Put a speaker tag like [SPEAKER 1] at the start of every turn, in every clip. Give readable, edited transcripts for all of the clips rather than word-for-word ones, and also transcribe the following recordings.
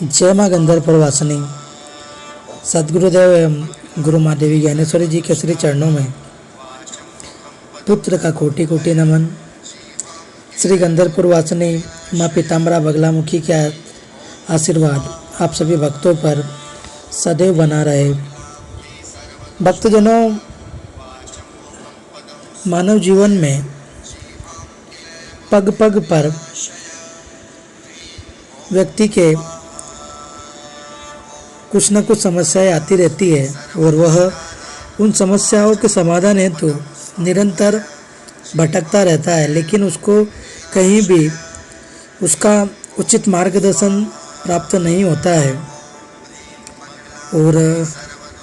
[SPEAKER 1] जय माँ गंधर्ववासिनी। सद्गुरुदेव एवं गुरु माँ देवी ज्ञानेश्वरी जी के श्री चरणों में पुत्र का कोटि कोटि नमन। श्री गंधर्ववासिनी माँ पीताम्बरा बगलामुखी के आशीर्वाद आप सभी भक्तों पर सदैव बना रहे। भक्तजनों, मानव जीवन में पग पग पर व्यक्ति के कुछ न कुछ समस्याएं आती रहती है और वह उन समस्याओं के समाधान हेतु निरंतर भटकता रहता है, लेकिन उसको कहीं भी उसका उचित मार्गदर्शन प्राप्त नहीं होता है और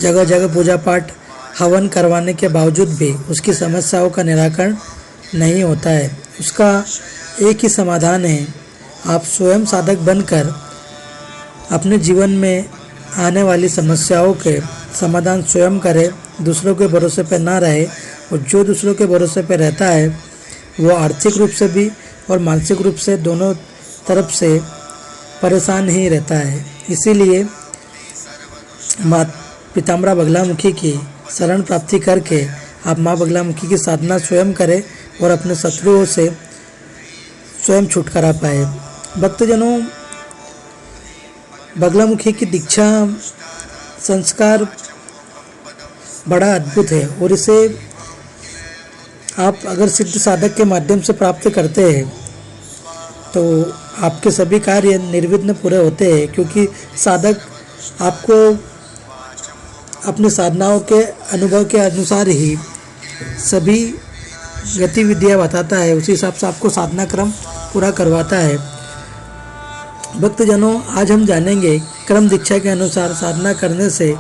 [SPEAKER 1] जगह जगह पूजा पाठ हवन करवाने के बावजूद भी उसकी समस्याओं का निराकरण नहीं होता है। उसका एक ही समाधान है, आप स्वयं साधक बनकर अपने जीवन में आने वाली समस्याओं के समाधान स्वयं करें, दूसरों के भरोसे पर ना रहे। और जो दूसरों के भरोसे पर रहता है वो आर्थिक रूप से भी और मानसिक रूप से दोनों तरफ से परेशान ही रहता है। इसीलिए माँ पीताम्बरा बगलामुखी की शरण प्राप्ति करके आप माँ बगलामुखी की साधना स्वयं करें और अपने शत्रुओं से स्वयं छुटकारा पाए। भक्तजनों, बगलामुखी की दीक्षा संस्कार बड़ा अद्भुत है और इसे आप अगर सिद्ध साधक के माध्यम से प्राप्त करते हैं तो आपके सभी कार्य निर्विघ्न पूरे होते हैं, क्योंकि साधक आपको अपनी साधनाओं के अनुभव के अनुसार ही सभी गतिविधियां बताता है, उसी हिसाब से आपको साधना क्रम पूरा करवाता है। भक्तजनों, आज हम जानेंगे क्रम दीक्षा के अनुसार साधना करने से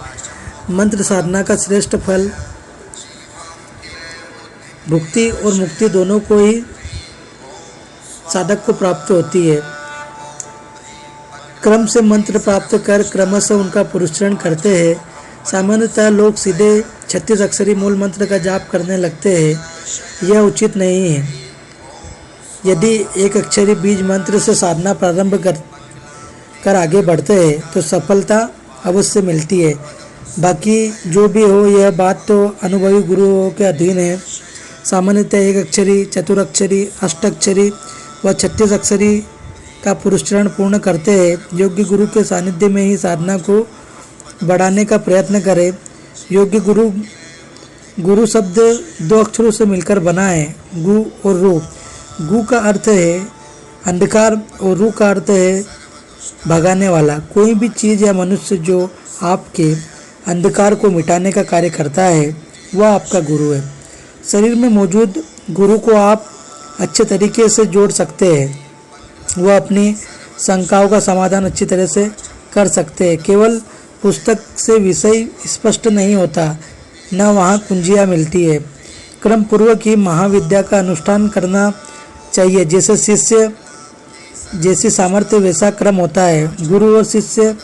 [SPEAKER 1] मंत्र साधना का श्रेष्ठ फल भुक्ति और मुक्ति दोनों को ही साधक को प्राप्त होती है। क्रम से मंत्र प्राप्त कर क्रमशः उनका पुरुषरण करते हैं। सामान्यतः लोग सीधे 36 अक्षरी मूल मंत्र का जाप करने लगते हैं, यह उचित नहीं है। यदि एक अक्षरी बीज मंत्र से साधना प्रारंभ कर आगे बढ़ते हैं तो सफलता अवश्य मिलती है। बाकी जो भी हो, यह बात तो अनुभवी गुरुओं के अधीन है। सामान्यतः एक अक्षरी, चतुरक्षरी, अष्टाक्षरी व 36 अक्षरी का पुरुषरण पूर्ण करते हैं। योग्य गुरु के सानिध्य में ही साधना को बढ़ाने का प्रयत्न करें। योग्य गुरु शब्द 2 अक्षरों से मिलकर बना है, गु और रू। गु का अर्थ है अंधकार और रू का अर्थ है भगाने वाला। कोई भी चीज़ या मनुष्य जो आपके अंधकार को मिटाने का कार्य करता है वह आपका गुरु है। शरीर में मौजूद गुरु को आप अच्छे तरीके से जोड़ सकते हैं। वह अपनी शंकाओं का समाधान अच्छी तरह से कर सकते हैं। केवल पुस्तक से विषय स्पष्ट नहीं होता, न वहाँ कुंजियाँ मिलती है। क्रम पूर्वक ही महाविद्या का अनुष्ठान करना चाहिए। जैसे शिष्य जैसी सामर्थ्य वैसा क्रम होता है। गुरु और शिष्य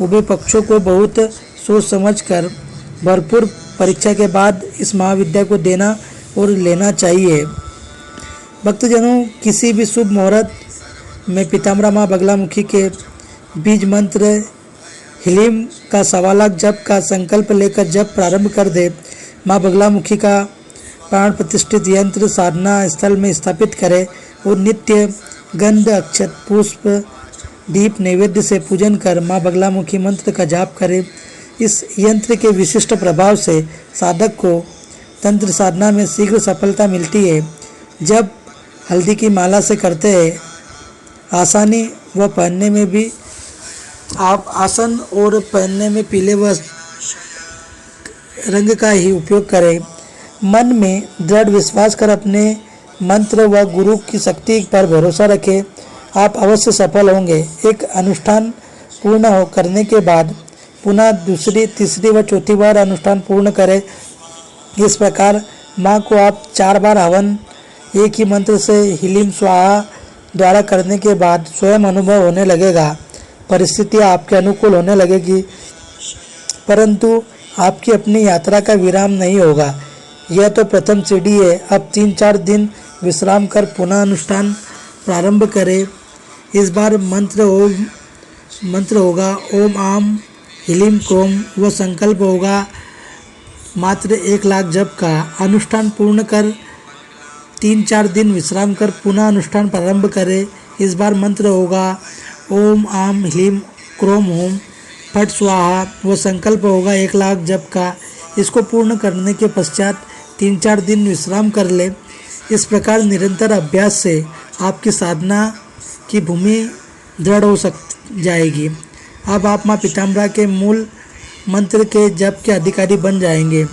[SPEAKER 1] उभय पक्षों को बहुत सोच समझ कर भरपूर परीक्षा के बाद इस महाविद्या को देना और लेना चाहिए। भक्तजनों, किसी भी शुभ मुहूर्त में पीताम्बरा माँ बगलामुखी के बीज मंत्र हिलीम का 1.25 लाख जप का संकल्प लेकर जप प्रारंभ कर दे। माँ बगलामुखी का प्राण प्रतिष्ठित यंत्र साधना स्थल में स्थापित करें और नित्य गंध, अक्षत, पुष्प, दीप नैवेद्य से पूजन कर माँ बगलामुखी मंत्र का जाप करें। इस यंत्र के विशिष्ट प्रभाव से साधक को तंत्र साधना में शीघ्र सफलता मिलती है। जब हल्दी की माला से करते हैं आसानी व पहनने में भी आप आसन और पहनने में पीले व रंग का ही उपयोग करें। मन में दृढ़ विश्वास कर अपने मंत्र व गुरु की शक्ति पर भरोसा रखें, आप अवश्य सफल होंगे। एक अनुष्ठान पूर्ण करने के बाद पुनः दूसरी, तीसरी व चौथी बार अनुष्ठान पूर्ण करें। इस प्रकार माँ को आप 4 बार हवन एक ही मंत्र से हिलीम स्वाहा द्वारा करने के बाद स्वयं अनुभव होने लगेगा। परिस्थितियाँ आपके अनुकूल होने लगेगी, परंतु आपकी अपनी यात्रा का विराम नहीं होगा। यह तो प्रथम सीढ़ी है। अब 3-4 दिन विश्राम कर पुनः अनुष्ठान प्रारंभ करें। इस बार मंत्र होगा ओम आम ह्लीम क्रोम। वह संकल्प होगा मात्र 1,00,000 जप का। अनुष्ठान पूर्ण कर 3-4 दिन विश्राम कर पुनः अनुष्ठान प्रारंभ करें। इस बार मंत्र होगा ओम आम ह्लीम क्रोम ओम फट स्वाहा। वह संकल्प होगा 1,00,000 जप का। इसको पूर्ण करने के पश्चात 3-4 दिन विश्राम कर ले। इस प्रकार निरंतर अभ्यास से आपकी साधना की भूमि दृढ़ हो जाएगी। अब आप माँ पीताम्बरा के मूल मंत्र के जप के अधिकारी बन जाएंगे।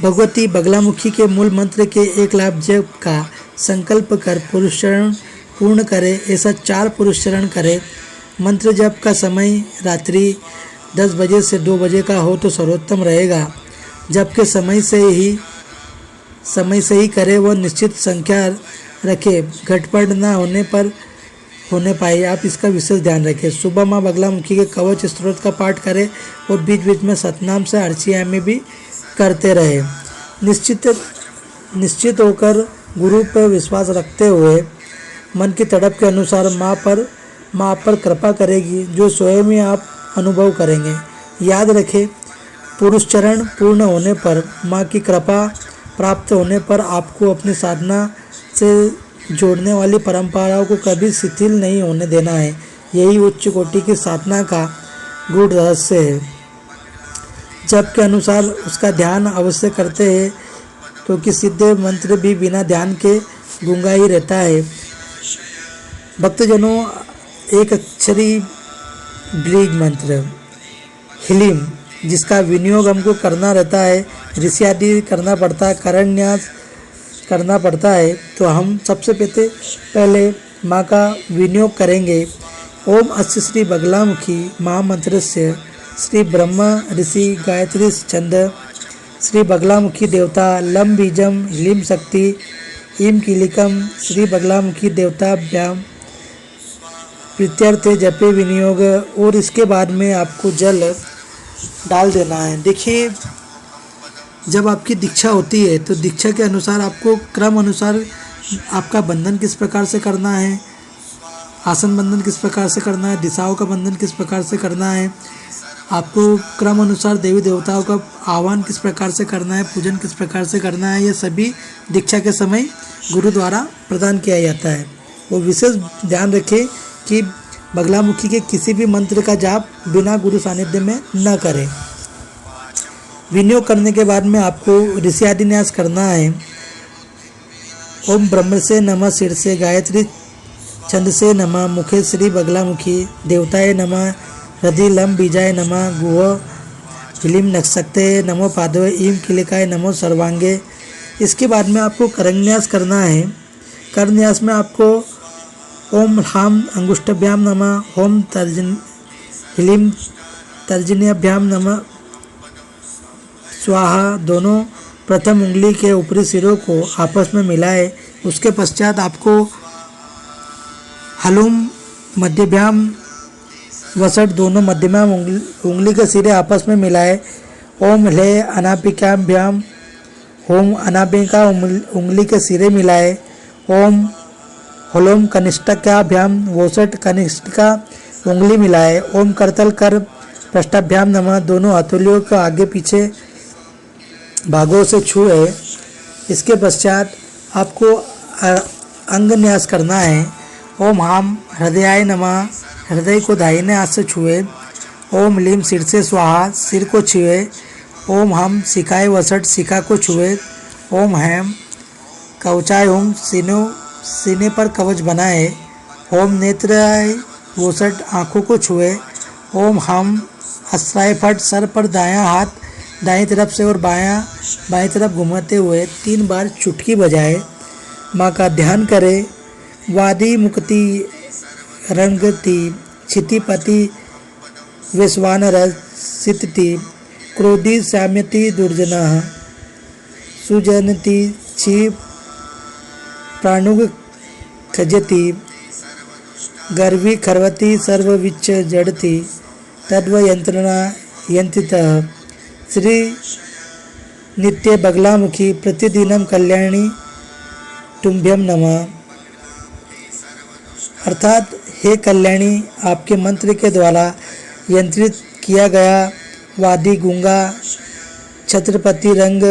[SPEAKER 1] भगवती बगलामुखी के मूल मंत्र के 1,00,000 जप का संकल्प कर पुरुषचरण पूर्ण करें। ऐसा 4 पुरुषचरण करें। मंत्र जप का समय रात्रि 10 बजे से 2 बजे का हो तो सर्वोत्तम रहेगा। जप के समय से ही करें। वह निश्चित संख्या रखें, घटपट न होने पाए। आप इसका विशेष ध्यान रखें। सुबह माँ बगलामुखी के कवच स्त्रोत का पाठ करें और बीच बीच में सतनाम से अर्चियामी भी करते रहे। निश्चित होकर गुरु पर विश्वास रखते हुए मन की तड़प के अनुसार माँ आप पर कृपा करेगी, जो स्वयं ही आप अनुभव करेंगे। याद रखें, पुरुषचरण पूर्ण होने पर, माँ की कृपा प्राप्त होने पर आपको अपनी साधना से जोड़ने वाली परंपराओं को कभी शिथिल नहीं होने देना है। यही उच्च कोटि की साधना का गूढ़ रहस्य है। जप के अनुसार उसका ध्यान अवश्य करते हैं, क्योंकि सिद्ध मंत्र भी बिना ध्यान के गूंगा ही रहता है। भक्तजनों, एक अक्षरी ब्रीज मंत्र ह्लीम, जिसका विनियोग हमको करना रहता है, ऋषि आदि करना पड़ता है, करन्यास करना पड़ता है, तो हम सबसे पहले माँ का विनियोग करेंगे। ओम अस्य श्री बगलामुखी महामंत्र से श्री ब्रह्मा ऋषि गायत्री छंद श्री बगलामुखी देवता लम बीजम ह्लीम शक्ति ईम कीलिकम श्री बगलामुखी देवताभ्याम प्रीत्यर्थ जपे विनियोग। और इसके बाद में आपको जल डाल देना है। देखिए, जब आपकी दीक्षा होती है तो दीक्षा के अनुसार आपको क्रम अनुसार आपका बंधन किस प्रकार से करना है, आसन बंधन किस प्रकार से करना है, दिशाओं का बंधन किस प्रकार से करना है, आपको क्रम अनुसार देवी देवताओं का आह्वान किस प्रकार से करना है, पूजन किस प्रकार से करना है, ये सभी दीक्षा के समय गुरु द्वारा प्रदान किया जाता है। वो विशेष ध्यान रखें कि बगलामुखी के किसी भी मंत्र का जाप बिना गुरु सानिध्य में न करें। विनियोग करने के बाद में आपको ऋषि आदि न्यास करना है। ओम ब्रह्म से नमः सिर से गायत्री छंद से नमः मुखे श्री बगलामुखी देवताय नमः हृदय लम बीजाय नमः गुह ह्लीम नक्षते नमो पादवे ईम किलिकाय नमो सर्वांगे। इसके बाद में आपको करन्यास करना है। करन्यास में आपको ओम हाम अंगुष्ठभ्याम नमः ओम ह्लीम तर्जनीभ्याम नमः स्वाहा दोनों प्रथम उंगली के ऊपरी सिरों को आपस में मिलाए। उसके पश्चात आपको हलुम मध्यभ्याम वसट दोनों मध्यमा उंगली के सिरे आपस में मिलाए। ओम ह्ले अनापिकाभ्याम ओम अनापिका उंगली के सिरे मिलाए। ओम हलोम कनिष्ठिकाभ्याम वोसट कनिष्ठिका उंगली मिलाए। ओम करतल कर पृष्ठाभ्याम नमः दोनों हथेलियों को आगे पीछे भागों से छुए। इसके पश्चात आपको अंग न्यास करना है। ओम हाम हृदयाय नमः हृदय को दाहिने हाथ से छुए। ओम ह्लीम सिर से स्वाहा सिर को छुए। ओम हम शिखाय वसट शिखा को छुए। ओम हैम कवचाय ओम सीने पर कवच बनाए। ओम नेत्राय वसट आँखों को छुए। ओम हम अस्त्राय फट सर पर दायां हाथ दाईं तरफ से और बाईं तरफ घुमाते हुए 3 बार चुटकी बजाए। माँ का ध्यान करें। वादी मुक्ति रंगति क्षितिपति विश्वानर सितति क्रोधी साम्यति दुर्जनः सुजनति क्षिप प्राणुग खजति गर्वी खर्वति सर्वविच्च जड़ति तद्व यंत्रणा यंत्रितः श्री नित्य बगलामुखी प्रतिदिनम कल्याणी तुभ्यम नमः। अर्थात हे कल्याणी, आपके मंत्र के द्वारा यंत्रित किया गया वादी, गूंगा, छत्रपति, रंग,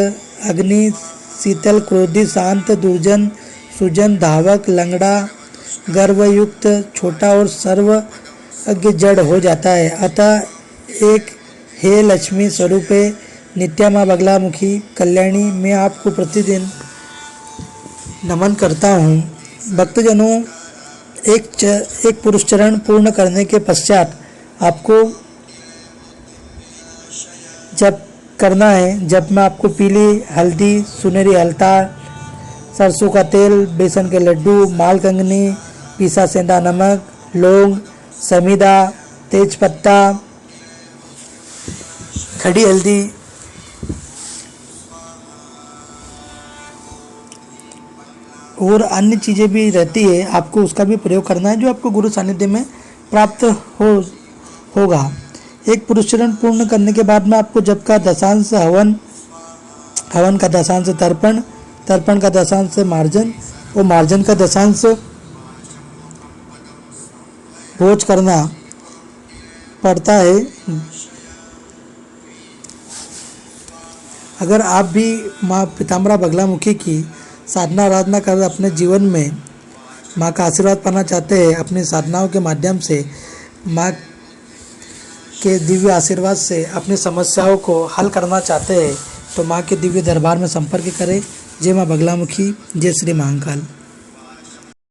[SPEAKER 1] अग्नि, शीतल, क्रोधी, शांत, दुर्जन, सुजन, धावक, लंगड़ा, गर्वयुक्त, छोटा और सर्वज्ञ जड़ हो जाता है। अतः एक हे लक्ष्मी स्वरूपे नित्या माँ बगलामुखी कल्याणी, मैं आपको प्रतिदिन नमन करता हूँ। भक्तजनों, एक पुरुष चरण पूर्ण करने के पश्चात आपको जब करना है, जब मैं आपको पीली हल्दी, सुनहरी अलता, सरसों का तेल, बेसन के लड्डू, माल कंगनी, पीसा सेंधा नमक, लौंग, समीदा, तेज पत्ता, खड़ी हल्दी और अन्य चीज़ें भी रहती है, आपको उसका भी प्रयोग करना है जो आपको गुरु सानिध्य में प्राप्त होगा। एक पुरुषचरण पूर्ण करने के बाद में आपको जब का दशांश हवन, हवन का दशांश तर्पण, तर्पण का दशांश मार्जन और मार्जन का दशांश भोज करना पड़ता है। अगर आप भी माँ पीताम्बरा बगलामुखी की साधना आराधना कर अपने जीवन में माँ का आशीर्वाद पाना चाहते हैं, अपनी साधनाओं के माध्यम से माँ के दिव्य आशीर्वाद से अपनी समस्याओं को हल करना चाहते हैं, तो माँ के दिव्य दरबार में संपर्क करें। जय माँ बगलामुखी, जय श्री महाकाल।